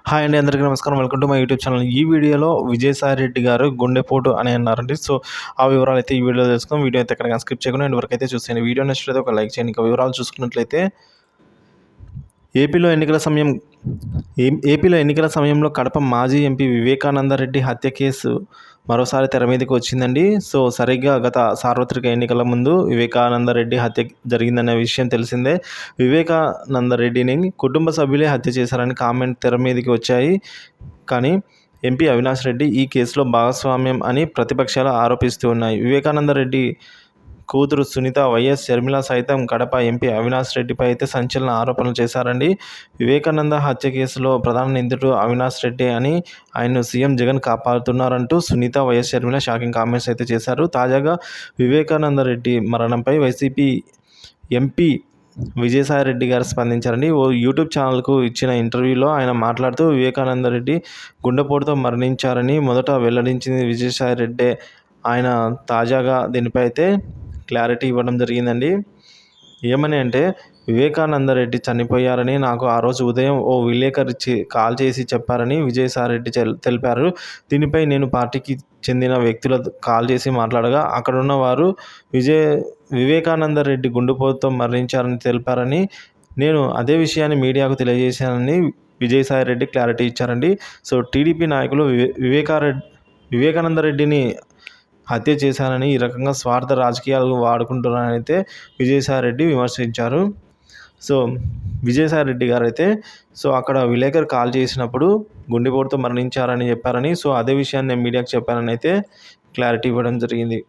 Hi అండి, అందరికీ నమస్కారం. Welcome to my YouTube channel. ఈ వీడియోలో విజయసాయిరెడ్డి గారు గుండెపోటు అని అన్నారండి. సో, ఆ వివరాలు అయితే ఈ వీడియోలో తెలుసుకుందాం. వీడియో అయితే ఎక్కడికైనా స్కిప్ చేయకుండా ఎండ్ వరకు అయితే చూసేయండి. వీడియో నచ్చినట్లయితే ఒక లైక్ చేయండి. ఇక వివరాలు చూసుకున్నట్లయితే ఏపీలో ఎన్నికల సమయం ఏపీలో ఎన్నికల సమయంలో కడప మాజీ ఎంపీ వివేకానందరెడ్డి హత్య కేసు మరోసారి తెర మీదకి వచ్చిందండి. సో, సరిగ్గా గత సార్వత్రిక ఎన్నికల ముందు వివేకానందరెడ్డి హత్య జరిగిందనే విషయం తెలిసిందే. వివేకానందరెడ్డిని కుటుంబ సభ్యులే హత్య చేశారని కామెంట్ తెర మీదకి వచ్చాయి. కానీ ఎంపీ అవినాష్ రెడ్డి ఈ కేసులో భాగస్వామ్యం అని ప్రతిపక్షాలు ఆరోపిస్తూ ఉన్నాయి. వివేకానందరెడ్డి కూతురు సునీత, వైఎస్ షర్మిల సైతం కడప ఎంపీ అవినాష్ రెడ్డిపై అయితే సంచలన ఆరోపణలు చేశారండి. వివేకానంద హత్య కేసులో ప్రధాన నిందితుడు అవినాష్ రెడ్డి అని, ఆయన్ను సీఎం జగన్ కాపాడుతున్నారంటూ Sunitha, YS Sharmila shocking comments అయితే చేశారు. తాజాగా వివేకానంద రెడ్డి మరణంపై వైసీపీ ఎంపీ విజయసాయిరెడ్డి గారు స్పందించారండి. ఓ యూట్యూబ్ ఛానల్కు ఇచ్చిన ఇంటర్వ్యూలో ఆయన మాట్లాడుతూ వివేకానందరెడ్డి గుండెపోటుతో మరణించారని మొదట వెల్లడించింది విజయసాయిరెడ్డే. ఆయన తాజాగా దీనిపై అయితే క్లారిటీ ఇవ్వడం జరిగిందండి. ఏమని అంటే, వివేకానందరెడ్డి చనిపోయారని నాకు ఆ రోజు ఉదయం ఓ విలేకరి కాల్ చేసి చెప్పారని విజయసాయిరెడ్డి తెలిపారు. దీనిపై నేను పార్టీకి చెందిన వ్యక్తులు కాల్ చేసి మాట్లాడగా అక్కడున్న వారు వివేకానందరెడ్డి గుండెపోటుతో మరణించారని తెలిపారని, నేను అదే విషయాన్ని మీడియాకు తెలియజేశానని విజయసాయిరెడ్డి క్లారిటీ ఇచ్చారండి. సో, టీడీపీ నాయకులు వివేకానందరెడ్డిని హత్య చేశారని, ఈ రకంగా స్వార్థ రాజకీయాలు వాడుకుంటున్నారని అయితే విజయసాయిరెడ్డి విమర్శించారు. సో, విజయసాయిరెడ్డి గారైతే అక్కడ విలేకరు కాల్ చేసినప్పుడు గుండెపోటుతో మరణించారని చెప్పారని, సో అదే విషయాన్ని నేను మీడియాకు చెప్పానని అయితే క్లారిటీ ఇవ్వడం జరిగింది.